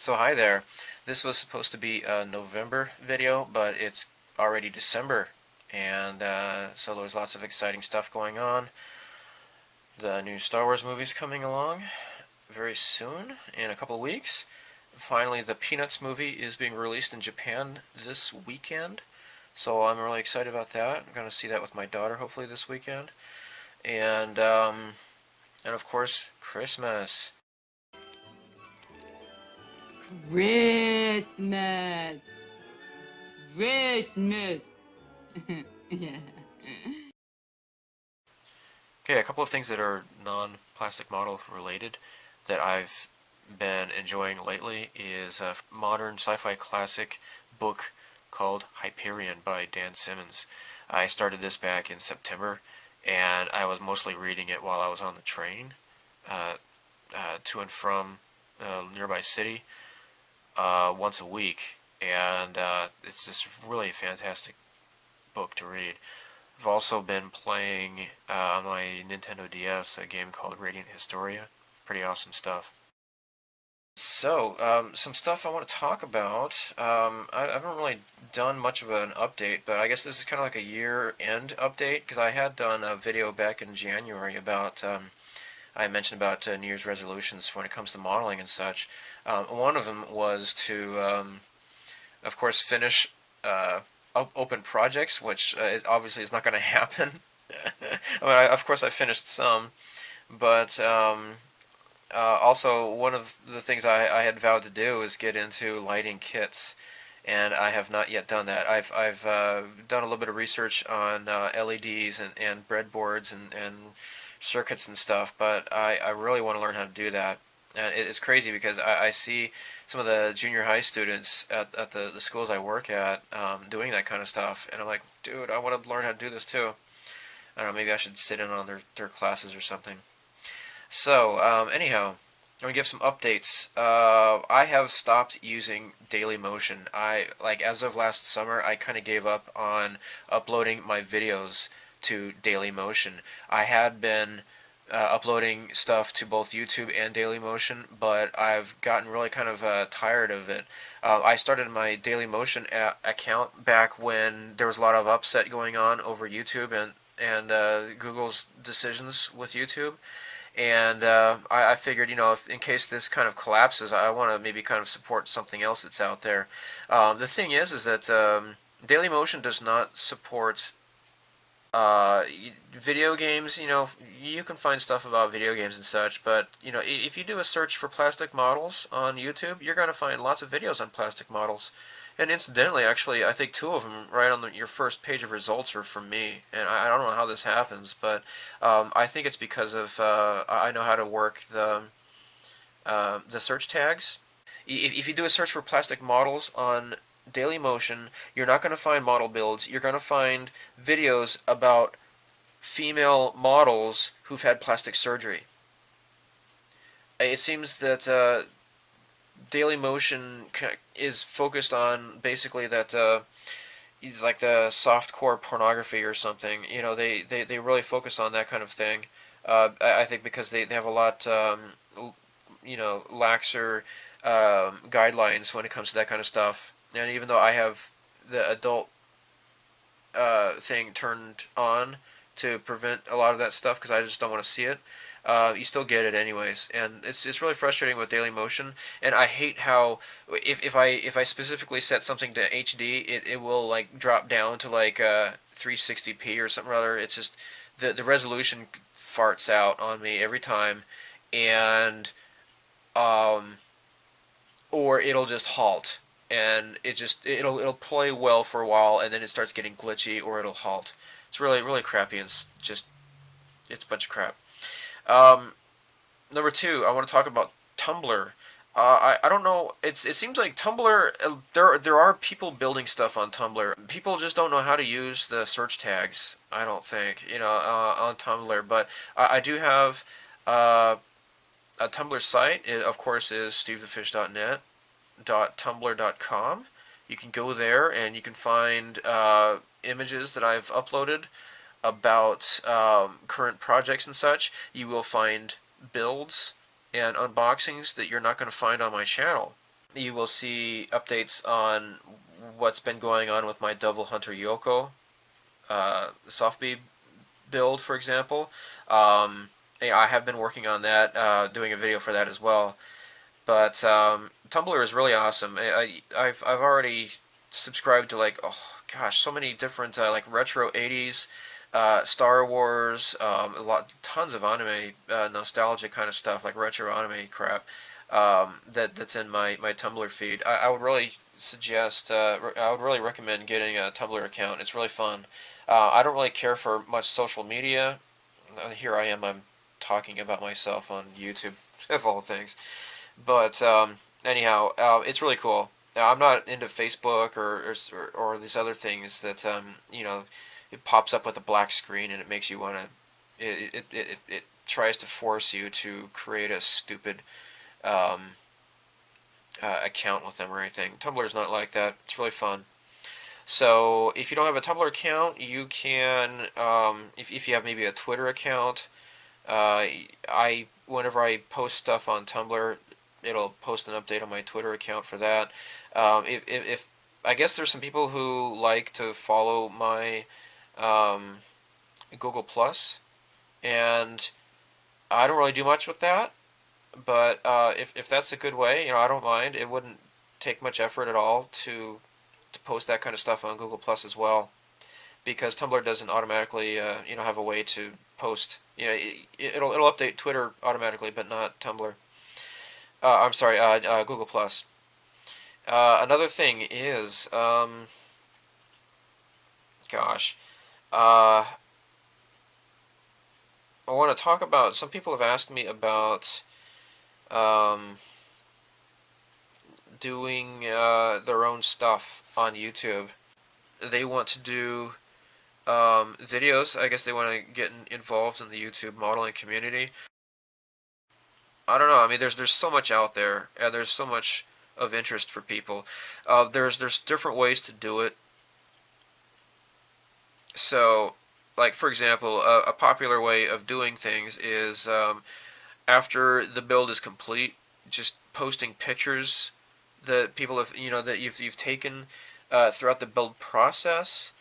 So hi there. This was supposed to be a November video, but it's already December, and so there's lots of exciting stuff going on. The new Star Wars movie's coming along very soon, in a couple of weeks. Finally, the Peanuts movie is being released in Japan this weekend, so I'm really excited about that. I'm going to see that with my daughter hopefully this weekend. And of course, Christmas. Christmas. Christmas. Yeah. Okay, a couple of things that are non-plastic model related that I've been enjoying lately is a modern sci-fi classic book called Hyperion by Dan Simmons. I started this back in September, and I was mostly reading it while I was on the train uh, to and from a nearby city once a week, and it's this really fantastic book to read. I've also been playing on my Nintendo DS a game called Radiant Historia. Pretty awesome stuff. So, some stuff I want to talk about. I haven't really done much of an update, but I guess this is kind of like a year-end update because I had done a video back in January about, I mentioned about New Year's resolutions when it comes to modeling and such. One of them was to, of course, finish open projects, which obviously is not going to happen. I mean, of course, I finished some, but also one of the things I had vowed to do is get into lighting kits, and I have not yet done that. I've done a little bit of research on LEDs and breadboards and circuits and stuff, but I really want to learn how to do that. And it's crazy because I see some of the junior high students at the schools I work at doing that kind of stuff, and I'm like, dude, I want to learn how to do this too. I don't know, maybe I should sit in on their classes or something. So, anyhow, I'm gonna give some updates. I have stopped using Dailymotion. As of last summer, I kind of gave up on uploading my videos to Dailymotion. I had been uploading stuff to both YouTube and Dailymotion, but I've gotten really kind of tired of it. I started my Dailymotion account back when there was a lot of upset going on over YouTube and Google's decisions with YouTube. And I figured, if, in case this kind of collapses, I want to maybe kind of support something else that's out there. The thing is that Dailymotion does not support uh, video games. You can find stuff about video games and such, but if you do a search for plastic models on YouTube, you're going to find lots of videos on plastic models. And incidentally, actually, I think two of them right on your first page of results are from me. And I don't know how this happens, but I think it's because of I know how to work the search tags. If you do a search for plastic models on Dailymotion, you're not going to find model builds. You're going to find videos about female models who've had plastic surgery. It seems that Dailymotion is focused on basically that it's like the softcore pornography or something. They really focus on that kind of thing. I think because they have a lot laxer guidelines when it comes to that kind of stuff. And even though I have the adult thing turned on to prevent a lot of that stuff because I just don't want to see it, you still get it anyways, and it's really frustrating with Dailymotion. And I hate how if I specifically set something to HD, it will like drop down to like 360p or something or other. It's just the resolution farts out on me every time, and um, or it'll just halt, and it'll play well for a while, and then it starts getting glitchy, or it'll halt. It's really really crappy, and it's a bunch of crap. Um, Number two, I want to talk about Tumblr. I don't know. It seems like Tumblr. There are people building stuff on Tumblr. People just don't know how to use the search tags. I don't think on Tumblr. But I do have uh, a Tumblr site. It of course is stevethefish.net .tumblr.com. You can go there and you can find images that I've uploaded about current projects and such. You will find builds and unboxings that you're not going to find on my channel. you will see updates on what's been going on with my Devil Hunter Yoko soft B build, for example. Um, I have been working on that, doing a video for that as well. But Tumblr is really awesome. I've already subscribed to like, oh gosh, so many different like retro '80s, Star Wars, tons of anime, nostalgia kind of stuff like retro anime crap. That's in my Tumblr feed. I would really suggest. I would really recommend getting a Tumblr account. It's really fun. I don't really care for much social media. Here I am. I'm talking about myself on YouTube of all things. But anyhow, it's really cool. Now, I'm not into Facebook or these other things that it pops up with a black screen and it makes you want to. It tries to force you to create a stupid um, account with them or anything. Tumblr's not like that. It's really fun. So if you don't have a Tumblr account, you can, if you have maybe a Twitter account, I whenever I post stuff on Tumblr, it'll post an update on my Twitter account for that. If I guess there's some people who like to follow my um, Google Plus, and I don't really do much with that. But if that's a good way, I don't mind. It wouldn't take much effort at all to post that kind of stuff on Google Plus as well, because Tumblr doesn't automatically have a way to post. It'll update Twitter automatically, but not Tumblr. I'm sorry, Google Plus. Another thing is, gosh, uh, I want to talk about. Some people have asked me about um, doing their own stuff on YouTube. They want to do videos. I guess they want to get involved in the YouTube modeling community. I don't know. I mean, there's so much out there, and there's so much of interest for people. There's different ways to do it. So, like for example, a popular way of doing things is after the build is complete, just posting pictures that people have that you've taken throughout the build process,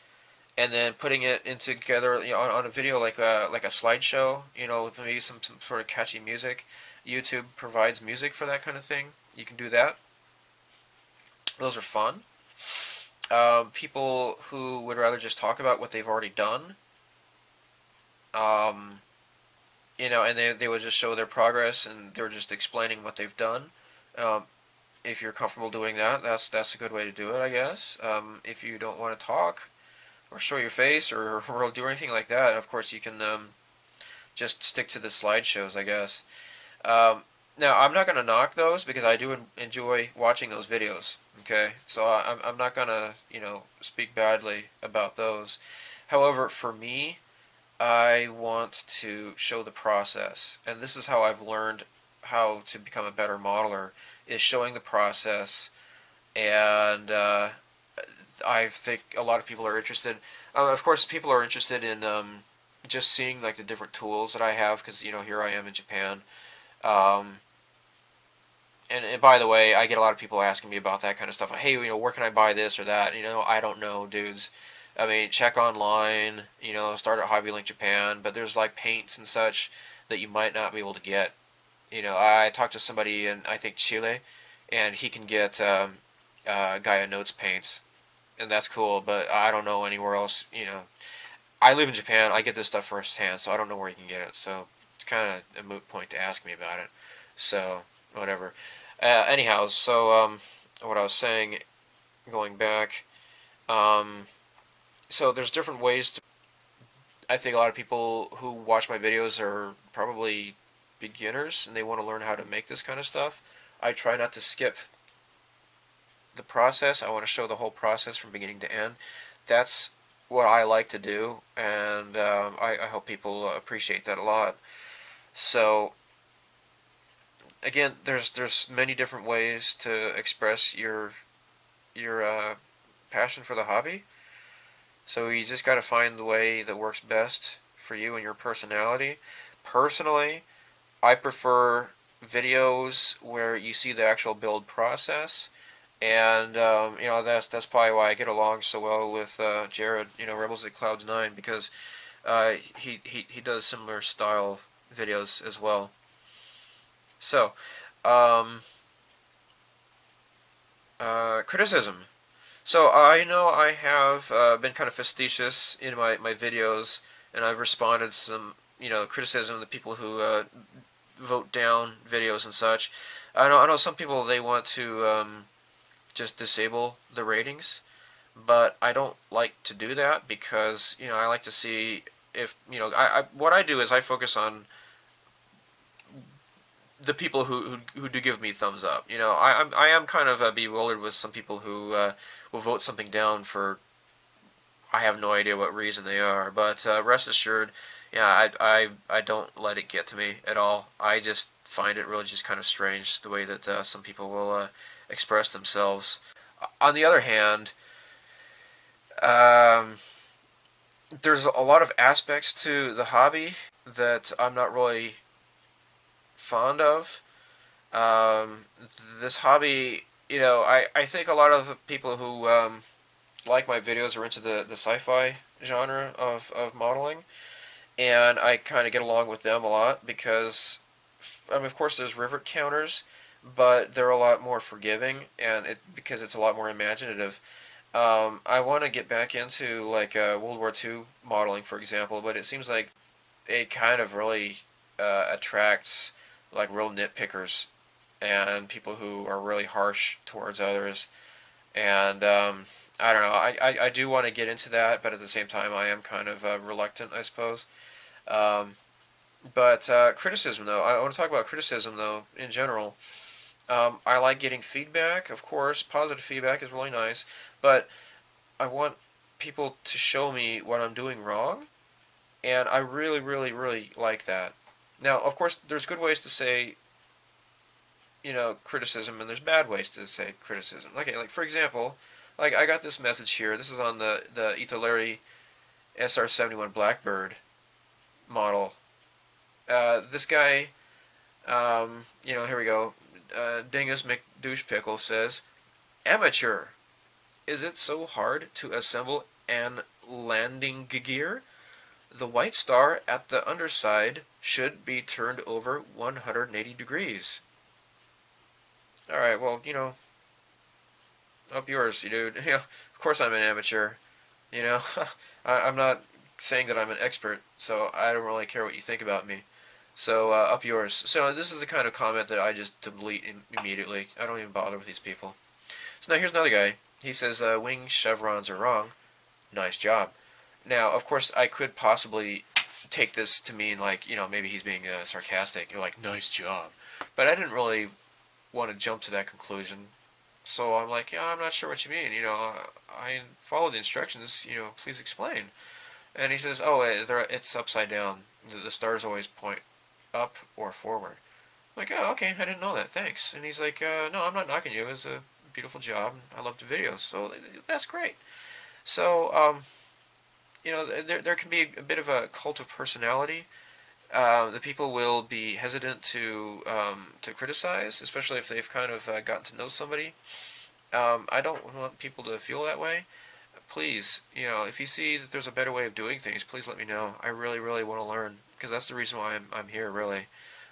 and then putting it into together on a video like a slideshow, with maybe some sort of catchy music. YouTube provides music for that kind of thing. You can do that. Those are fun. People who would rather just talk about what they've already done, um, and they would just show their progress and they're just explaining what they've done. Um, if you're comfortable doing that, that's a good way to do it, I guess. If you don't want to talk or show your face or do anything like that, of course you can just stick to the slideshows, I guess. Um, Now, I'm not going to knock those because I do enjoy watching those videos. Okay, so I'm not going to speak badly about those. However, for me, I want to show the process, and this is how I've learned how to become a better modeler is showing the process, and I think a lot of people are interested. Of course, people are interested in just seeing like the different tools that I have because here I am in Japan. Um, and by the way, I get a lot of people asking me about that kind of stuff. Like, hey, where can I buy this or that? I don't know, dudes. I mean, check online. Start at Hobby Link Japan. But there's like paints and such that you might not be able to get. I talked to somebody in I think Chile, and he can get Gaia Notes paints, and that's cool. But I don't know anywhere else. I live in Japan. I get this stuff firsthand, so I don't know where you can get it. So it's kind of a moot point to ask me about it. So whatever. Anyhow, so what I was saying, going back, um, so there's different ways to. I think a lot of people who watch my videos are probably beginners and they want to learn how to make this kind of stuff. I try not to skip the process. I want to show the whole process from beginning to end. That's what I like to do, and I hope people appreciate that a lot. So again, there's many different ways to express your passion for the hobby. So you just got to find the way that works best for you and your personality. Personally, I prefer videos where you see the actual build process, and that's probably why I get along so well with Jared, Rebels at Clouds 9, because he does similar style videos as well. So, um, criticism. So I know I have been kind of facetious in my videos, and I've responded to some criticism of the people who vote down videos and such. I know some people, they want to just disable the ratings, but I don't like to do that because I like to see if I what I do is I focus on the people who do give me thumbs up. I am kind of bewildered with some people who will vote something down for I have no idea what reason they are, but rest assured, yeah, I don't let it get to me at all. I just find it really just kind of strange the way that some people will express themselves. On the other hand, um, there's a lot of aspects to the hobby that I'm not really fond of. Um, this hobby, I think a lot of the people who like my videos are into the sci-fi genre of modeling, and I kind of get along with them a lot because, I mean, of course, there's rivet counters, but they're a lot more forgiving, and because it's a lot more imaginative. I want to get back into like World War II modeling, for example, but it seems like it kind of really attracts like real nitpickers and people who are really harsh towards others. And I don't know. I do want to get into that, but at the same time, I am kind of reluctant, I suppose. Um, but criticism, though, I want to talk about criticism, though, in general. I like getting feedback, of course. Positive feedback is really nice, but I want people to show me what I'm doing wrong, and I really, really, really like that. Now, of course, there's good ways to say, criticism, and there's bad ways to say criticism. Okay, like for example, like I got this message here. This is on the Italeri SR71 Blackbird model. This guy, here we go. Dingus McDouchepickle says, "Amateur, is it so hard to assemble an landing gear? The white star at the underside should be turned over 180 degrees." All right, well, up yours, you dude. Of course I'm an amateur. You know, I'm not saying that I'm an expert, so I don't really care what you think about me. So up yours. So this is the kind of comment that I just delete immediately. I don't even bother with these people. So now here's another guy. He says wing chevrons are wrong. Nice job. Now, of course, I could possibly take this to mean like maybe he's being sarcastic. You're like nice job, but I didn't really want to jump to that conclusion. So I'm like, yeah, I'm not sure what you mean. I followed the instructions. Please explain. And he says, oh, it's upside down. The stars always point up or forward. I'm like, oh, okay, I didn't know that. Thanks. And he's like, no, I'm not knocking you. It was a beautiful job. I loved the videos. So that's great. So, there can be a bit of a cult of personality. The people will be hesitant to criticize, especially if they've kind of gotten to know somebody. I don't want people to feel that way. Please, if you see that there's a better way of doing things, please let me know. I really, really want to learn because that's the reason why I'm here. Really,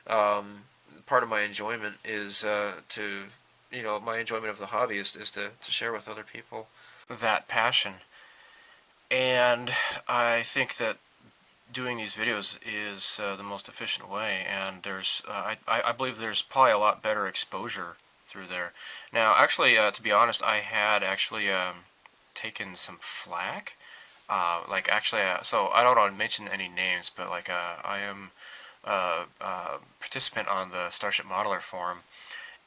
part of my enjoyment is my enjoyment of the hobby is to share with other people that passion. And I think that doing these videos is the most efficient way, and I believe there's probably a lot better exposure through there. Now, actually, to be honest, I had actually taken some flack. Like actually, so I don't want to mention any names, but like I am a participant on the Starship Modeler forum,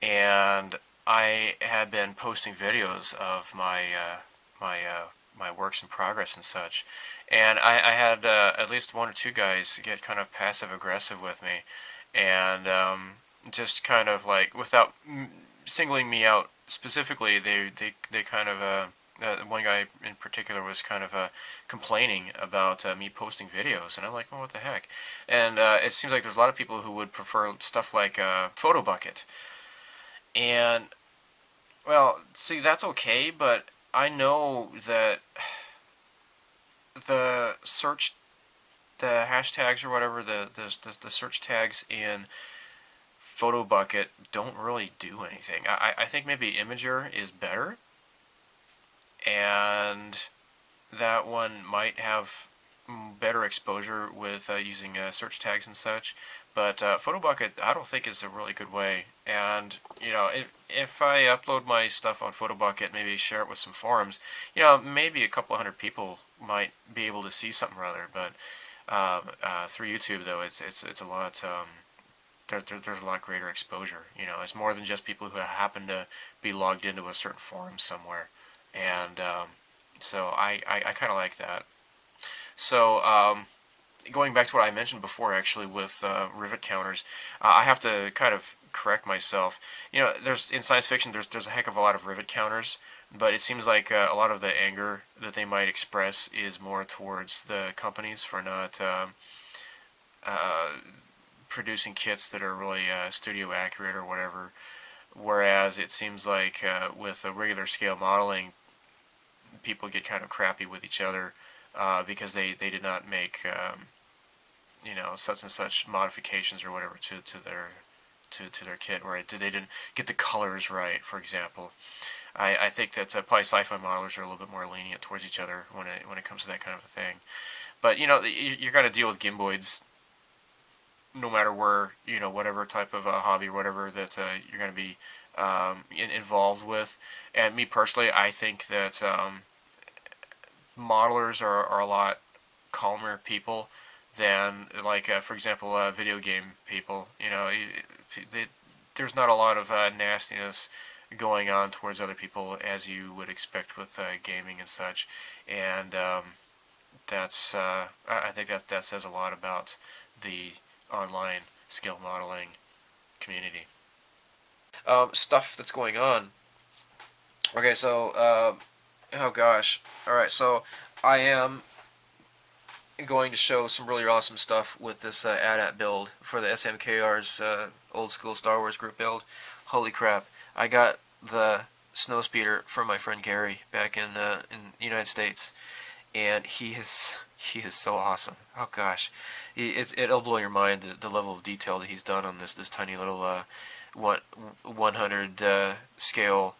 and I had been posting videos of my works in progress and such, and I had at least one or two guys get kind of passive aggressive with me, and just kind of like without singling me out specifically, they kind of one guy in particular was kind of complaining about me posting videos, and I'm like, well, what the heck? And it seems like there's a lot of people who would prefer stuff like Photo Bucket, and well, see, that's okay, but I know that the search, the hashtags or whatever, the search tags in Photo Bucket don't really do anything. I think maybe Imager is better, and that one might have better exposure with using search tags and such. But PhotoBucket, I don't think is a really good way. And if I upload my stuff on PhotoBucket, maybe share it with some forums, maybe a couple hundred people might be able to see something or other. But through YouTube, though, it's a lot. There's a lot greater exposure. It's more than just people who happen to be logged into a certain forum somewhere, and so I kind of like that. So going back to what I mentioned before, actually, with rivet counters, I have to kind of correct myself. There's in science fiction, there's a heck of a lot of rivet counters, but it seems like a lot of the anger that they might express is more towards the companies for not uh, producing kits that are really studio accurate or whatever. Whereas it seems like with regular scale modeling, people get kind of crappy with each other because they did not make such and such modifications or whatever to their kit, or they didn't get the colors right, for example. I think that probably sci-fi modelers are a little bit more lenient towards each other when it comes to that kind of a thing. But you're gonna deal with gimboids no matter where whatever type of hobby or whatever that you're gonna be involved with. And me personally, I think that modelers are a lot calmer people than, like, for example, video game people. There's not a lot of nastiness going on towards other people as you would expect with gaming and such, and that's I think that says a lot about the online skill modeling community. Stuff that's going on. Okay, so oh gosh, all right, so I am going to show some really awesome stuff with this AT-AT build for the SMKR's old school Star Wars group build. Holy crap! I got the snowspeeder from my friend Gary back in the United States, and he is so awesome. Oh gosh, it'll blow your mind the level of detail that he's done on this tiny little 100 scale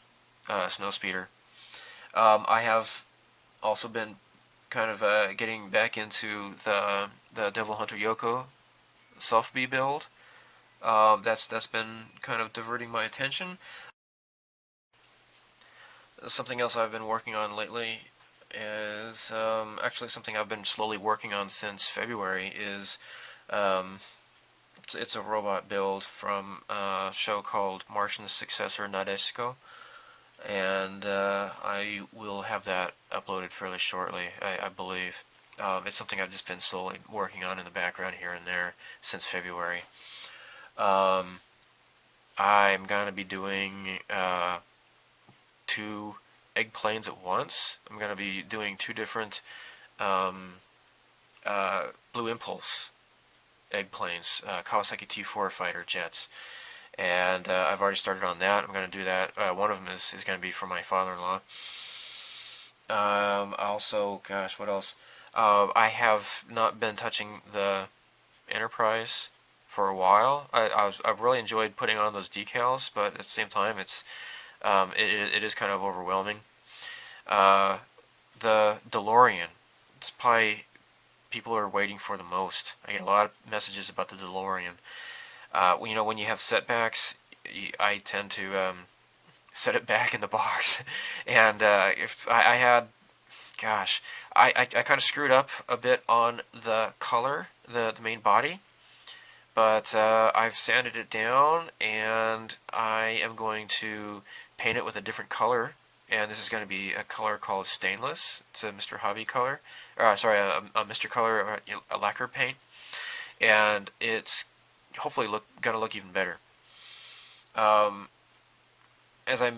snowspeeder. I have also been kind of getting back into the Devil Hunter Yoko soft B build. That's been kind of diverting my attention. Something else I've been working on lately is actually something I've been slowly working on since February. Is it's a robot build from a show called Martian's Successor Nadeshiko, and I will have that uploaded fairly shortly, I believe. It's something I've just been slowly working on in the background here and there since February. Um, I'm gonna be doing two egg planes at once. I'm gonna be doing two different um, Blue Impulse egg planes, Kawasaki T4 fighter jets, and I've already started on that. I'm gonna do that. One of them is gonna be for my father-in-law. Also, gosh, what else? I have not been touching the Enterprise for a while. I've really enjoyed putting on those decals, but at the same time, it is kind of overwhelming. Uh, the DeLorean. It's probably people are waiting for the most. I get a lot of messages about the DeLorean. When you have setbacks, I tend to set it back in the box, and if I had, gosh, I kind of screwed up a bit on the color, the main body, but I've sanded it down, and I am going to paint it with a different color. And this is going to be a color called Stainless. It's a Mr. Hobby color, sorry, a Mr. Color a lacquer paint, and it's hopefully gonna look even better. Um, as I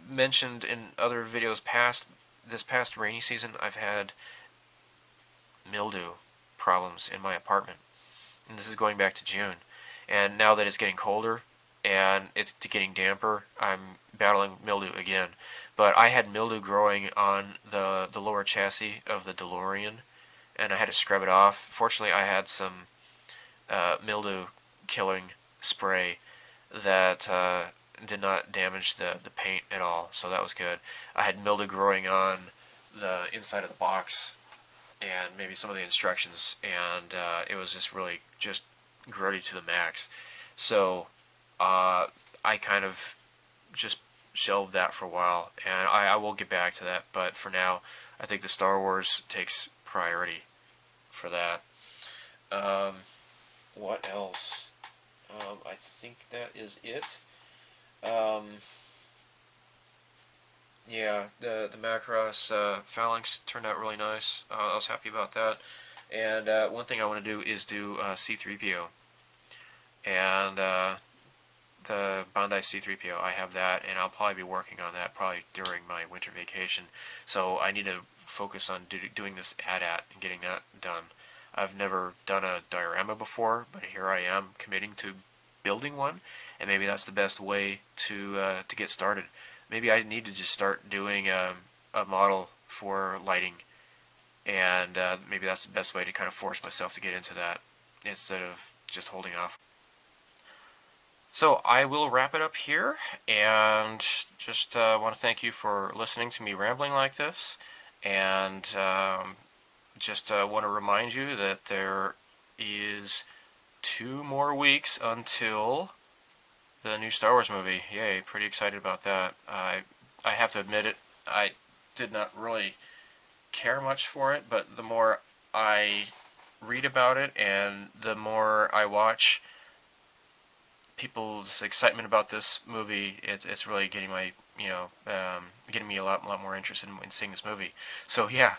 mentioned in other videos past, this past rainy season, I've had mildew problems in my apartment, and this is going back to June. And now that it's getting colder and it's getting damper, I'm battling mildew again. But I had mildew growing on the lower chassis of the DeLorean, and I had to scrub it off. Fortunately, I had some mildew killing spray that did not damage the paint at all, so that was good. I had mildew growing on the inside of the box and maybe some of the instructions, and it was just really just grody to the max. So I kind of just shelved that for a while, and I will get back to that, but for now, I think the Star Wars takes priority for that. Um, what else? I think that is it. Um, yeah, the Macross Phalanx turned out really nice. I was happy about that. And one thing I want to do is do C3PO. And the Bandai C3PO, I have that, and I'll probably be working on that probably during my winter vacation. So I need to focus on doing this AT-AT and getting that done. I've never done a diorama before, but here I am committing to building one, and maybe that's the best way to get started. Maybe I need to just start doing a model for lighting, and maybe that's the best way to kind of force myself to get into that instead of just holding off. So I will wrap it up here, and just want to thank you for listening to me rambling like this, and just want to remind you that there is 2 more weeks until the new Star Wars movie. Yay, pretty excited about that. I have to admit it, I did not really care much for it, but the more I read about it and the more I watch people's excitement about this movie, it's really getting my, getting me a lot more interested in seeing this movie. So yeah,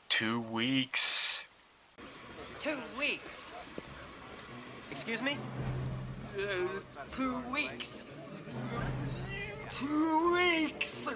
2 weeks. 2 weeks. Excuse me? 2 weeks. 2 weeks.